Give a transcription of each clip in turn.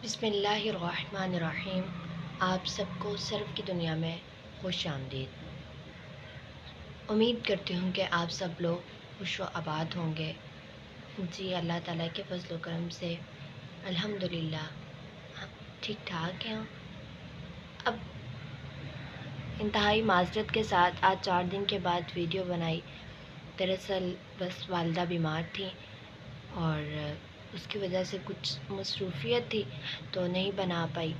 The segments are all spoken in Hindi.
बिस्मिल्लाहिर्रहमानिर्रहीम। आप सबको सर्फ की दुनिया में खुश आमदीद। उम्मीद करती हूँ कि आप सब लोग खुश व आबाद होंगे। जी अल्लाह ताला के फज़ल व करम से अल्हम्दुलिल्लाह हम ठीक ठाक हैं। अब इंतहाई माज़रत के साथ आज 4 दिन के बाद वीडियो बनाई। दरअसल बस वालिदा बीमार थी और उसकी वजह से कुछ मसरूफ़ियत थी तो नहीं बना पाई।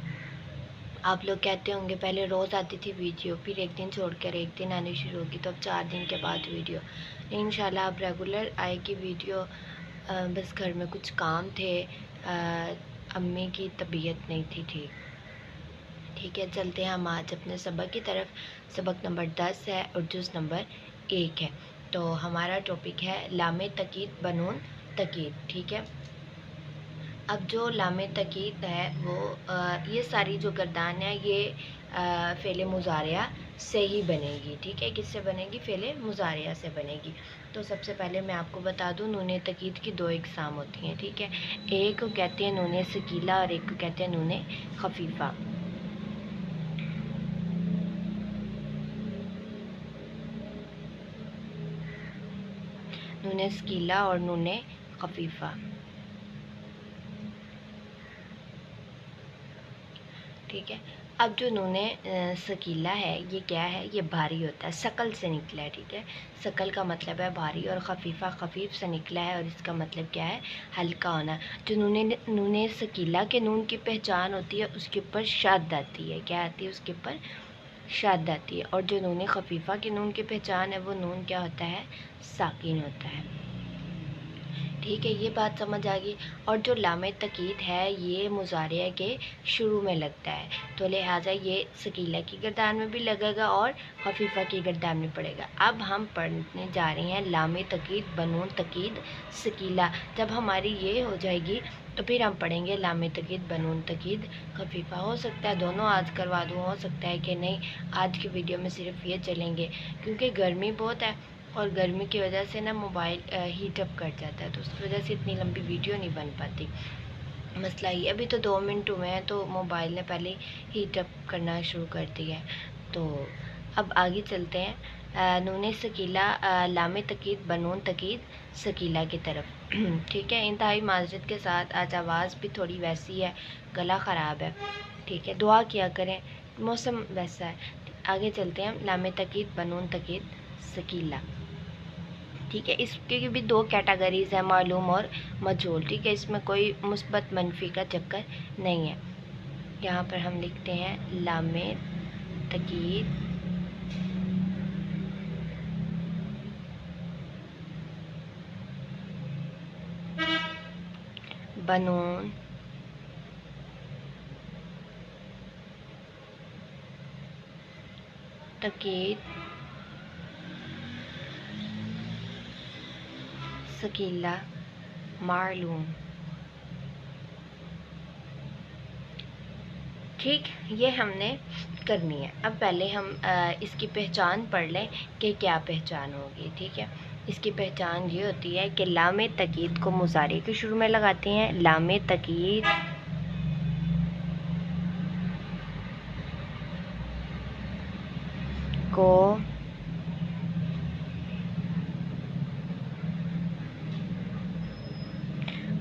आप लोग कहते होंगे पहले रोज़ आती थी वीडियो, फिर एक दिन छोड़कर एक दिन आनी शुरू होगी, तो अब 4 दिन के बाद वीडियो। इंशाल्लाह अब रेगुलर आएगी वीडियो। बस घर में कुछ काम थे, अम्मी की तबीयत नहीं थी ठीक है। चलते हैं हम आज अपने सबक की तरफ। सबक नंबर 10 है और जुज़ नंबर 1 है। तो हमारा टॉपिक है लामे तकीद बनून तकीद। ठीक है। अब जो लामे तकीद है वो ये सारी जो गर्दान है ये फ़ेले मुज़ारिया से ही बनेगी। ठीक है। किससे बनेगी? फ़ेले मुज़ारिया से बनेगी। तो सबसे पहले मैं आपको बता दूँ नूने तकीद की 2 इक़साम होती हैं। ठीक है। एक को कहते हैं नूने सकीला और एक को कहते हैं नूने खफ़ीफ़ा। नूने सकीला और नूने खफ़ीफ़ा। ठीक है। अब जो नूने सकीला है ये क्या है? ये भारी होता है, शकल से निकला है। ठीक है। शकल का मतलब है भारी और खफीफ़ा खफीफ से निकला है और इसका मतलब क्या है? हल्का होना। जो नूने सकीला के नून की पहचान होती है उसके ऊपर शद आती है। क्या आती है? उसके ऊपर शद आती है। और जो नूने खफीफ़ा के नून की पहचान है वो नून क्या होता है? साकिन होता है। ठीक है। ये बात समझ आ गई। और जो लामे तकीद है ये मुज़ारिया के शुरू में लगता है, तो लिहाजा ये सकीला की गर्दान में भी लगेगा और खफीफ़ा की गर्दान में पड़ेगा। अब हम पढ़ने जा रहे हैं लामे तकीद बनून तकीद सकीला। जब हमारी ये हो जाएगी तो फिर हम पढ़ेंगे लामे तकीद बनून तकीद खफीफ़ा। हो सकता है दोनों आज करवा दूँ, हो सकता है कि नहीं, आज की वीडियो में सिर्फ ये चलेंगे क्योंकि गर्मी बहुत है और गर्मी की वजह से ना मोबाइल हीट अप कर जाता है, तो उस वजह से इतनी लंबी वीडियो नहीं बन पाती। मसला ये अभी तो 2 मिनट हुए हैं तो मोबाइल ने पहले हीट अप करना शुरू कर दिया है। तो अब आगे चलते हैं नूने सकीला लामे तकीद बनून तकीद सकीला की तरफ। ठीक है। इंतहाई माजरत के साथ आज आवाज़ भी थोड़ी वैसी है, गला ख़राब है। ठीक है। दुआ किया करें, मौसम वैसा है। आगे चलते हैं लामे तकीद बनून तकीद सकीला। ठीक है। इसके भी 2 कैटेगरीज़ हैं, मालूम और मजहूल। ठीक है। इसमें कोई मुस्बत मनफी का चक्कर नहीं है। यहाँ पर हम लिखते हैं लामे तकीद बनून तकीद सकीला मालूम। ठीक, ये हमने करनी है। अब पहले हम इसकी पहचान पढ़ लें कि क्या पहचान होगी। ठीक है। इसकी पहचान ये होती है कि लामे तकीद को मुज़ारे के शुरू में लगाते हैं। लामे तकीद को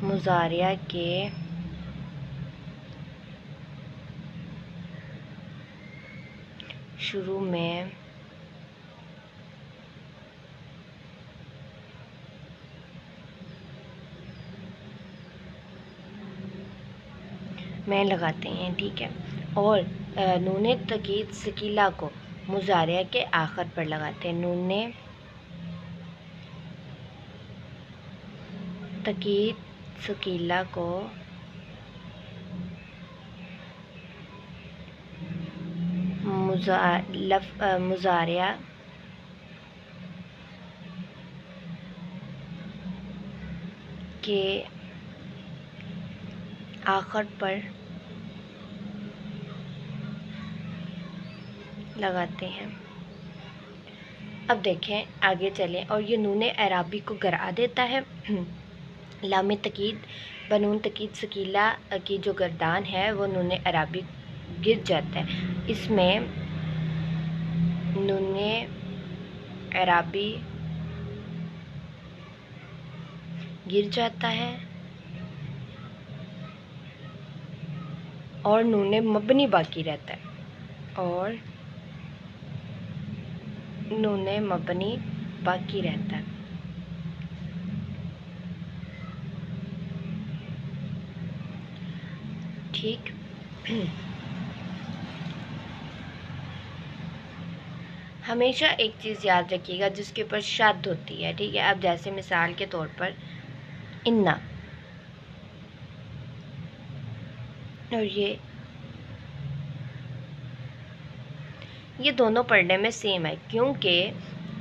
मुज़ारिया के शुरू में लगाते हैं। ठीक है। और नूने तकीद सकीला को मुज़ारिया के आखिर पर लगाते हैं। नूने तकीद सकीला को मुज़ारिया के आखिर पर लगाते हैं। अब देखें आगे चलें और ये नूने अराबी को गिरा देता है। लामे तकीद बनून तकीद सकीला की जो गर्दान है वो नून अराबी गिर जाता है। इसमें नून अराबी गिर जाता है और नून मबनी बाकी रहता है, और नून मबनी बाकी रहता है। ठीक। हमेशा एक चीज़ याद रखिएगा जिसके ऊपर शद होती है, ठीक है। अब जैसे मिसाल के तौर पर इन्ना, और ये दोनों पढ़ने में सेम है, क्योंकि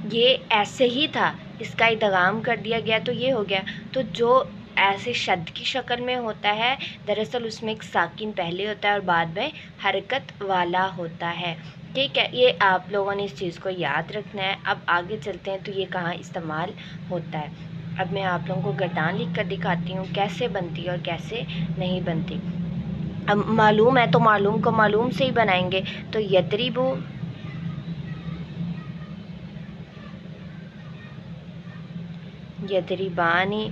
ये ऐसे ही था, इसका इदगाम कर दिया गया तो ये हो गया। तो जो ऐसे शद की शक्ल में होता है, दरअसल उसमें एक साकिन पहले होता है और बाद में हरकत वाला होता है, ठीक है। ये आप लोगों ने इस चीज़ को याद रखना है। अब आगे चलते हैं तो ये कहाँ इस्तेमाल होता है। अब मैं आप लोगों को गर्दान लिख कर दिखाती हूँ कैसे बनती है और कैसे नहीं बनती। अब मालूम है तो मालूम को मालूम से ही बनाएंगे। तो यदरिबू, यदरिबानी,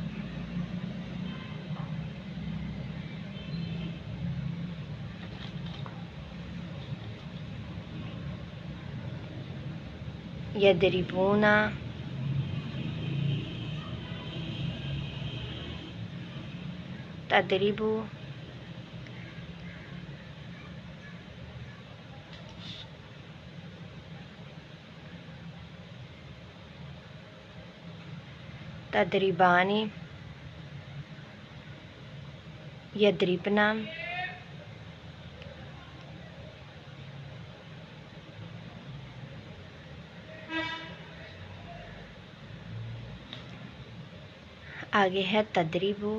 यदरिबूना, तदरिबू, तदरिबानी, यदरिबना, आगे है तदरिबू,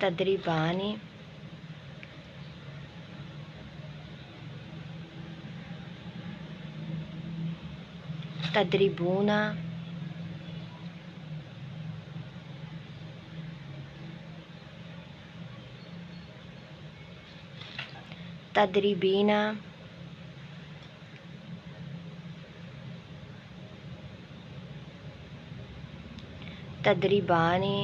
तदरिबानी, तदरिबूना, तदरिबीना, तदरिबानी,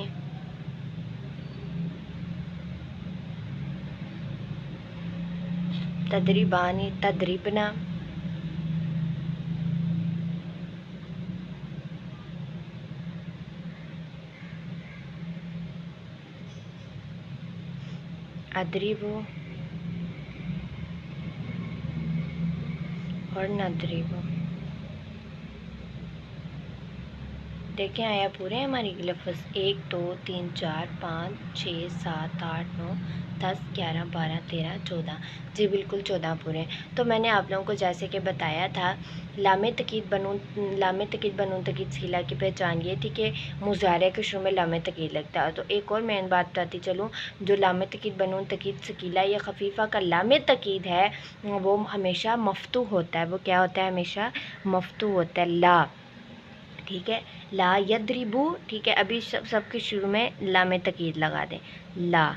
तदरिबानी, तदरिबना, अदरिबू और नदरिबू। देखें आया पूरे हमारी लफ्ज़ 1 2 3 4 5 6 7 8 9 10 11 12 13 14। जी बिल्कुल 14 पूरे। तो मैंने आप लोगों को जैसे कि बताया था, लामे तकीद बनून तकीद सकीला की पहचान ये थी कि मुज़ारे के शुरू में लामे तकीद लगता है। तो एक और मैं बात बताती चलूँ, जो लामे तकीद बनून तकीद सकीला या खफीफ़ा का लामे तकीद है वो हमेशा मफ्तू होता है। वो क्या होता है? हमेशा मफ्तू होता है। ला, ठीक है। ला यद्रिबू, ठीक है। अभी सबके शुरू में ला में तकीद लगा दें, ला।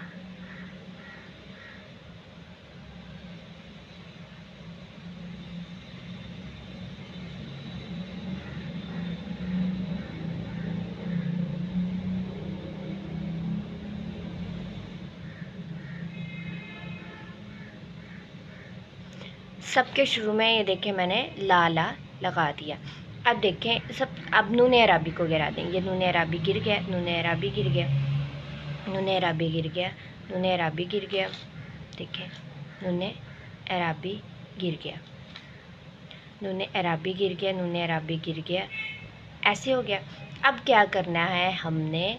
सबके शुरू में ये देखें मैंने ला लगा दिया। अब देखें सब, अब नून अराबी को गिरा दें। ये नून अराबी गिर गया, नून अराबी गिर गया, नून अराबी गिर गया, नून अराबी गिर गया, देखें नून अराबी गिर गया, नून अराबी गिर गया, नून अराबी गिर गया, ऐसे हो गया। अब क्या करना है हमने?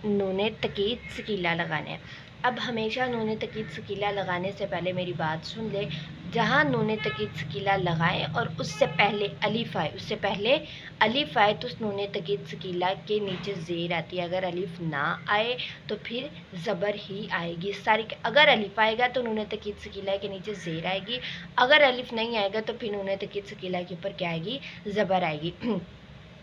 नून तकीद सकीला लगाना है। अब हमेशा नून तकीद सकीला लगाने से पहले मेरी बात सुन ले। जहाँ नून तकीद सकीला लगाएं और उससे पहले अलिफ आए, उससे पहले अलिफ आए तो उस नून तकीद सकीला के नीचे ज़ेर आती है। अगर अलिफ ना आए तो फिर ज़बर ही आएगी सारी। अगर अलिफ आएगा तो नून तकीद सकीला के नीचे ज़ेर आएगी, अगर अलिफ नहीं आएगा तो फिर नून तकीद सकीला के ऊपर क्या आएगी? ज़बर आएगी।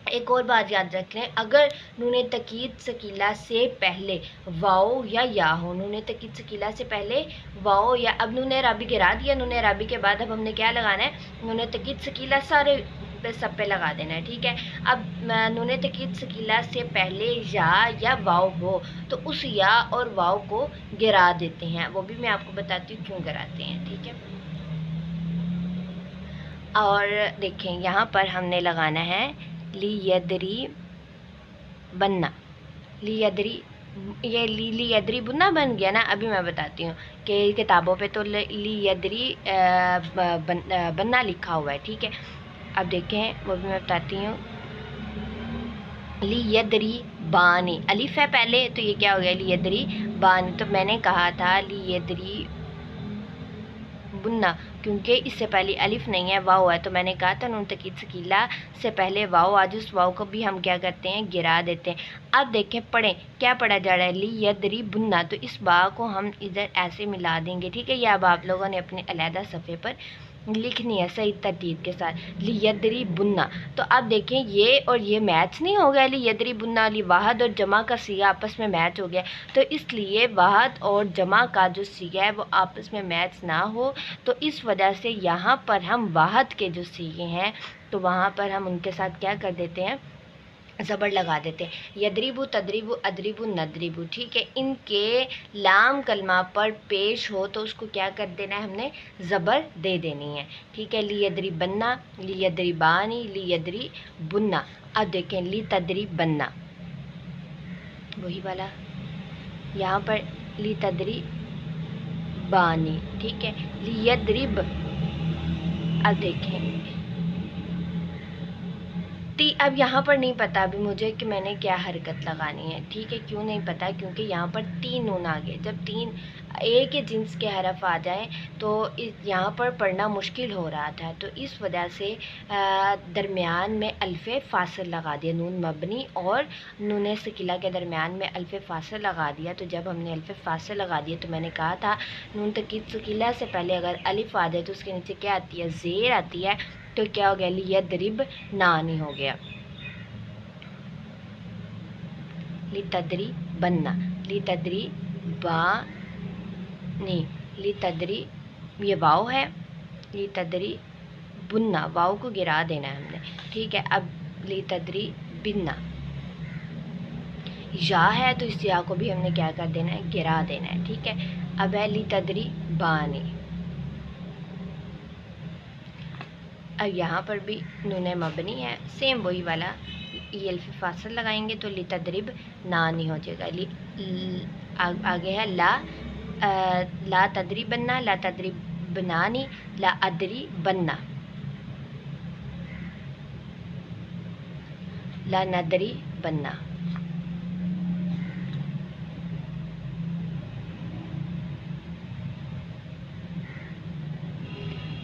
एक और बात याद रख लें, अगर नूने तकीद सकीला से पहले वाओ या हो, नूने तकीद सकीला से पहले वाओ या, अब नूने राबी गिरा दिया, नूने राबी के बाद अब हमने क्या लगाना है, नूने तकीद सकीला सारे पे सब पे लगा देना है, ठीक है। अब नूने तकीद सकीला से पहले या वाओ हो तो उस या और वाओ को गिरा देते हैं, वो भी मैं आपको बताती हूँ क्यों गिराते हैं, ठीक है। और देखें यहाँ पर हमने लगाना है ली यदरी बनना, ली यदरी, ये ली यदरी बुनना बन गया ना। अभी मैं बताती हूँ कि किताबों पे तो ली यदरी बनना लिखा हुआ है, ठीक है। अब देखें वो भी मैं बताती हूँ, ली यदरी बानी, अलिफ है पहले तो ये क्या हो गया, ली यदरी बानी। तो मैंने कहा था ली यदरी बुनना, क्योंकि इससे पहले अलिफ नहीं है, वाव है, तो मैंने कहा था नून तकीद सकीला से पहले वाव, आज उस वाव को भी हम क्या करते हैं, गिरा देते हैं। अब देखें पढ़ें क्या पढ़ा जा रहा है, ली यदरी बुनना, तो इस बा को हम इधर ऐसे मिला देंगे, ठीक है। ये अब आप लोगों ने अपने अलहदा सफ़े पर लिखनी है सही तरतीब के साथ, ली यदरी बुनना। तो अब देखें ये और ये मैच नहीं हो गया, ली यदरी बुनना, ली वाहद और जमा का सिगा आपस में मैच हो गया, तो इसलिए वाहद और जमा का जो सिगा है वो आपस में मैच ना हो, तो इस वजह से यहाँ पर हम वाहद के जो सिगे हैं तो वहाँ पर हम उनके साथ क्या कर देते हैं, ज़बर लगा देते हैं, यदरिबु तदरिबु अदरिबु नदरिबु, ठीक है। इनके लाम कलमा पर पेश हो तो उसको क्या कर देना है, हमने ज़बर दे देनी है, ठीक है। ली यदरी बनना, ली यदरी बानी, ली यदरी बुनना। अब देखें ली तदरी बनना, वही वाला यहाँ पर ली तदरी बानी, ठीक है। ली यदरिब, अब देखें अब यहाँ पर नहीं पता अभी मुझे कि मैंने क्या हरकत लगानी है, ठीक है। क्यों नहीं पता, क्योंकि यहाँ पर 3 नून आ गए, जब 3 एक ही जिन्स के हरफ आ जाएं तो इस यहाँ पर पढ़ना मुश्किल हो रहा था, तो इस वजह से दरमियान में अल्फ़े फ़ासिल लगा दिया, नून मबनी और नून सकीला के दरमियान में अल्फ़े फ़ासिल लगा दिया। तो जब हमने अल्फ़े फ़ासिल लगा दिया तो मैंने कहा था नून तकीद सकीला से पहले अगर अलिफ आ जाए तो उसके नीचे क्या आती है, ज़ेर आती है, तो क्या हो गया, ली यदरिब नानी हो गया, ली तदरी बनना, ली तदरी बानी, ली तदरी ये वाव है, ली तदरी बुनना, वाव को गिरा देना है हमने, ठीक है। अब ली तदरी बिनना, या है तो इस या को भी हमने क्या कर देना है, गिरा देना है, ठीक है। अब है ली तदरी बानी, अब यहाँ पर भी नूने मबनी है, सेम वही वाला, ये अल्फ़े फ़ासिल लगाएंगे तो ली तदरिब नानी हो जाएगा। आगे है ला तदरी बनना, ला तदरी बनानी, ला अदरी बनना, ला नदरी बनना,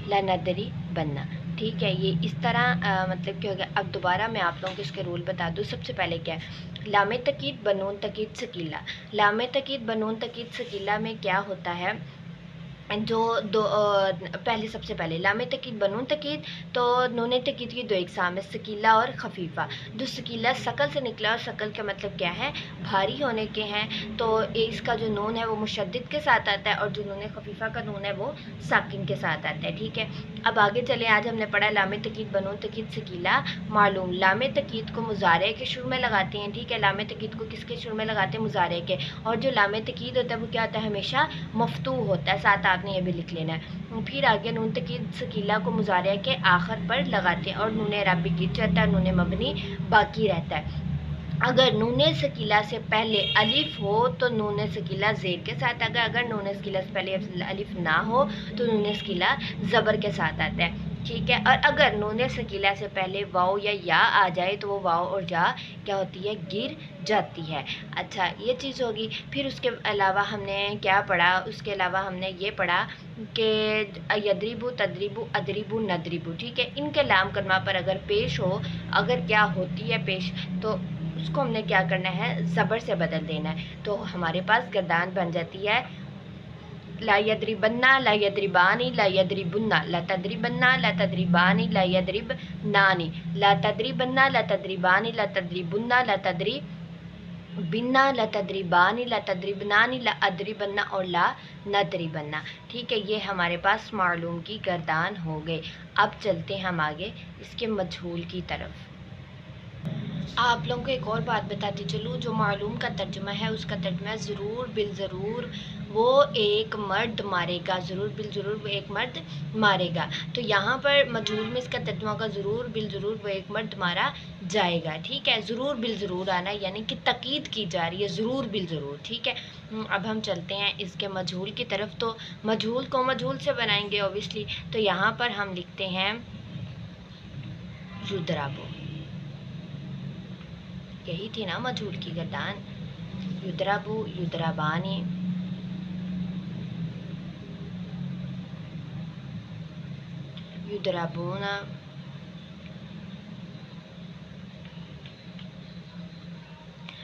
ला नदरी बनना, ठीक है। ये इस तरह मतलब क्या हो गया। अब दोबारा मैं आप लोगों को इसके रूल बता दूँ। सबसे पहले क्या है, लामे तकीद बनून तकीद सकीला, लामे तकीद बनून तकीद सकीला में क्या होता है, जो दो पहले सबसे पहले लामे तकीद बनून तकीद, तो नूने तकीद की दो इकसाम है, सकीला और खफीफ़ा। जो सकीला शकल से निकला, और शकल का मतलब क्या है, भारी होने के हैं, तो इसका जो नून है वो मुशद्दिद के साथ आता है, और जो नून खफीफ़ा का नून है वो साकिन के साथ आता है, ठीक है। अब आगे चले, आज हमने पढ़ा लामे तकीद बनून तकीद सकीला मालूम। लामे तकीद को मुजारे के शुरू में लगाते हैं, ठीक है। लामे तकीद को किसके शुरू में लगाते हैं, मुजारे के, और जो लामे तकीद होता है वो क्या होता है, हमेशा मफ्तू होता है, साथ आपने ये भी लिख लेना है। फिर आगे नून तकीद सकीला को मुजारे के आखिर पर लगाते हैं, और नून रबी गिर जाता है, नून मबनी बाकी रहता है। अगर नून सकीला से पहले अलिफ हो तो नून सकीला ज़ेर के साथ, अगर नून सकीला से पहले अलिफ ना हो तो नून सकीला ज़बर के साथ आता है, ठीक है। और अगर नून सकीला से पहले वाव या आ जाए तो वो वाव और या क्या होती है, गिर जाती है। अच्छा, ये चीज़ होगी। फिर उसके अलावा हमने क्या पढ़ा, उसके अलावा हमने ये पढ़ा कि यदरिबु तदरिबु अदरिबु नदरिबु, ठीक है। इनके लाम कलमा पर अगर पेश हो, अगर क्या होती है पेश, तो उसको हमने क्या करना है, ज़बर से बदल देना है, तो हमारे पास गर्दान बन जाती है ला यदरिबन्ना ला यदरिबानी ला यदरिबुन्ना ला तदरिबन्ना ला तदरिबानी ला यदरिबनानी ला तदरिबन्ना ला तदरिबानी ला तदरिबुन्ना ला तदरिबिन्ना ला तदरिबानी ला तदरिबनानी ला अदरिबन्ना और ला नदरिबन्ना। ठीक है, ये हमारे पास मालूम की गर्दान हो गई। अब चलते हैं हम आगे इसके मजहूल की तरफ। आप लोगों को एक और बात बताती चलूँ, जो मालूम का तर्जुमा है उसका तर्जुमा ज़रूर बिल ज़रूर वो एक मर्द मारेगा, ज़रूर बिल ज़रूर वो एक मर्द मारेगा। तो यहाँ पर मजहूल में इसका तर्जुमा होगा ज़रूर बिल ज़रूर वो एक मर्द मारा जाएगा। ठीक है, ज़रूर बिल ज़रूर आना यानी कि तकीद की जा रही है, ज़रूर बिल ज़रूर। ठीक है, अब हम चलते हैं इसके मजहूल की तरफ। तो मजहूल को मजहूल से बनाएंगे ओबियसली। तो यहाँ पर हम लिखते हैं युदराबो, यही थी ना मजहूल की गर्दान। युदराबु युदराबानी युदराबूना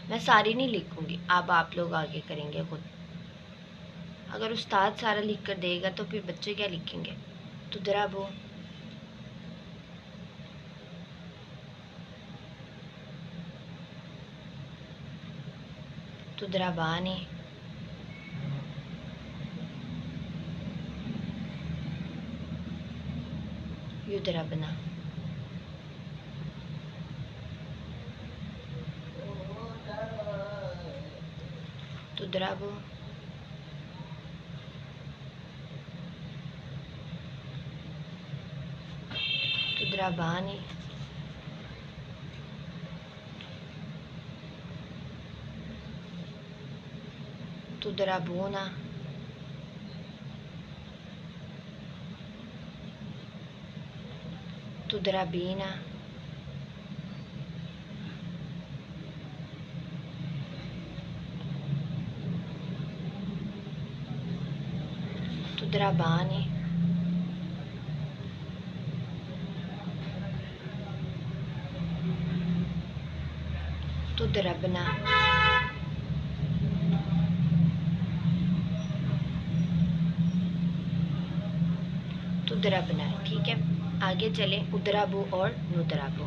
मैं सारी नहीं लिखूंगी, अब आप लोग आगे करेंगे खुद। अगर उस्ताद सारा लिख कर देगा तो फिर बच्चे क्या लिखेंगे। तुदराबु तुदराबानी युदराबना तुदराबु तुदराबानी तुदराबूना तुदराबीना तुदराबानी तुदरबना तुदरबना। ठीक है, आगे चले उदराबू और नुदराबू।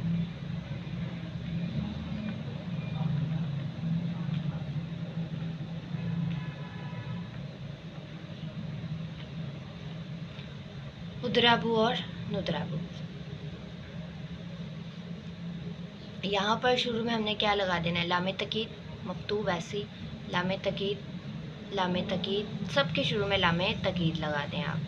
उदराबू और नुदराबू, यहाँ पर शुरू में हमने क्या लगा देना है, लामे तकीद मकतूब ऐसी लामे तकीद सबके शुरू में लामे तकीद लगा दें आप।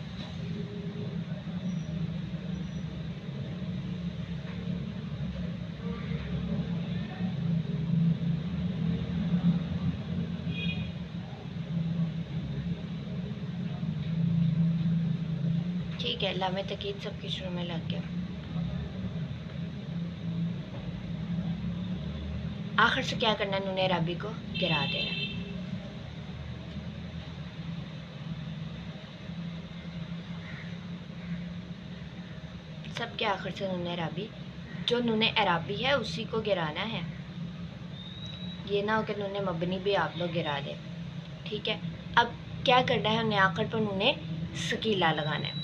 ठीक है, लामे तकीद सबके शुरू में लग गया। आखिर से क्या करना है, नूने राबी को गिरा देना। सबके आखिर से नूने राबी, जो नूने अराबी है उसी को गिराना है। ये ना हो कि नूने मबनी भी आप लोग गिरा दें। ठीक है, अब क्या करना है, हमने आखिर पर नूने सकीला लगाना है।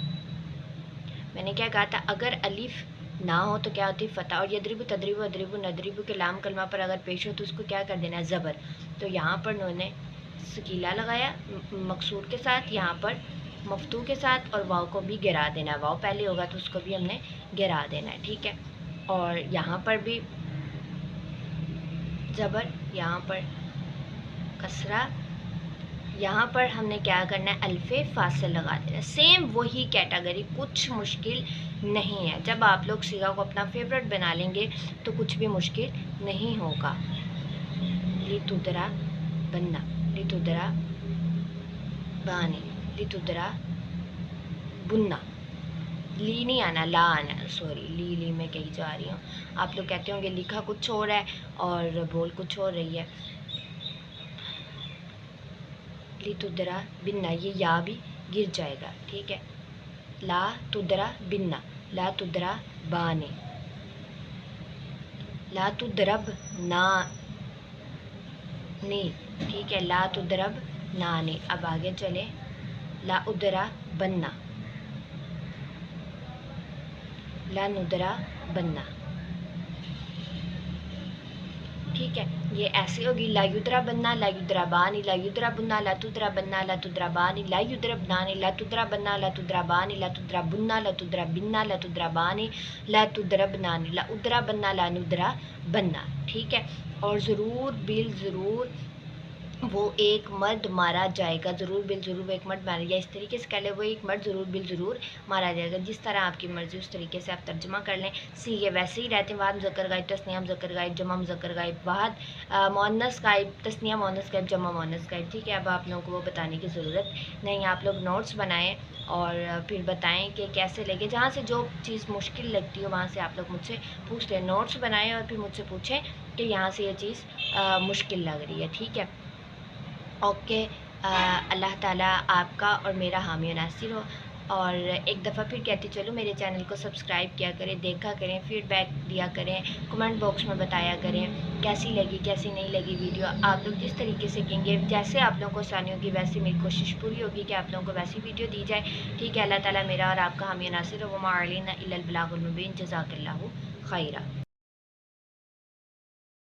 मैंने क्या कहा था, अगर अलिफ ना हो तो क्या होती है फतह, और यदरिबु तदरिबु अदरिबु नदरिबु के लाम कलमा पर अगर पेश हो तो उसको क्या कर देना है, ज़बर। तो यहाँ पर उन्होंने सकीला लगाया मकसूर के साथ, यहाँ पर मफ्तू के साथ, और वाव को भी गिरा देना है। वाव पहले होगा तो उसको भी हमने गिरा देना है। ठीक है, और यहाँ पर भी ज़बर, यहाँ पर कसरा, यहाँ पर हमने क्या करना है, अल्फे फासिल लगा देना। सेम वही कैटेगरी, कुछ मुश्किल नहीं है। जब आप लोग सीगा को अपना फेवरेट बना लेंगे तो कुछ भी मुश्किल नहीं होगा। लितुदरा बनना, लितुदरा बानी, लितुदरा बुन्ना, ली नहीं आना, ला आना, सॉरी ली मैं कही जा रही हूँ। आप लोग कहते होंगे लिखा कुछ और है और बोल कुछ और रही है। लितुदरा बिन्ना, ये या भी गिर जाएगा। ठीक है, ला तुदरा बिन्ना, ला तुदरा बाने, ला तुदरब ना नी। ठीक है, ला तुदरब ना नी। अब आगे चले, ला उदरा बनना, ला नुदरा बनना। ठीक है, ये ऐसे होगी ला युद्रा बनना, ला युद्रा बानी, ला युद्रा बुन्ना, ला तुद्रा बनना, ला तुद्रा बानी, ला युद्रा बनानी, ला तुद्रा बनना, ला तुद्रा बानी, ला तुद्रा बुन्ना, ला तुद्रा बिन्ना, ला तुद्रा बानी, ला तुद्रा बनानी, ला उद्रा बनना, ला नुद्रा बनना। ठीक है, और ज़रूर बिल ज़रूर वो एक मर्द मारा जाएगा, ज़रूर बिल ज़रूर वो एक मर्द मारा, या इस तरीके से कह लें वो एक मर्द ज़रूर बिल ज़रूर मारा जाएगा। जिस तरह आपकी मर्ज़ी उस तरीके से आप तर्जुमा कर लें। सीगे वैसे ही रहते हैं, वाद मुज़क्कर गायब, तस्निया मुज़क्कर गायब, जमा मुज़क्कर गायब, वाद मुअन्नस गायब, तस्निया मुअन्नस गायब, जमा मुअन्नस गायब। ठीक है, अब आप लोगों को वो बताने की ज़रूरत नहीं, आप लोग नोट्स बनाएँ और फिर बताएं कि कैसे लगे। जहाँ से जो चीज़ मुश्किल लगती हो वहाँ से आप लोग मुझसे पूछ लें, नोट्स बनाएं और फिर मुझसे पूछें कि यहाँ से ये चीज़ मुश्किल लग रही है। ठीक है, ओके। अल्लाह ताला आपका और मेरा हामी और नासिर हो। और एक दफ़ा फिर कहती चलो, मेरे चैनल को सब्सक्राइब किया करें, देखा करें, फीडबैक दिया करें, कमेंट बॉक्स में बताया करें कैसी लगी कैसी नहीं लगी वीडियो। आप लोग जिस तरीके से कहेंगे, जैसे आप लोगों को आसानी होगी वैसे मेरी कोशिश पूरी होगी कि आप लोगों को वैसी वीडियो दी जाए। ठीक है, अल्लाह ताला मेरा और आपका हामी और नासिर हो। वमा अलैना इल्लल बलागुल मुबीन। जज़ाकल्लाहु खैरा।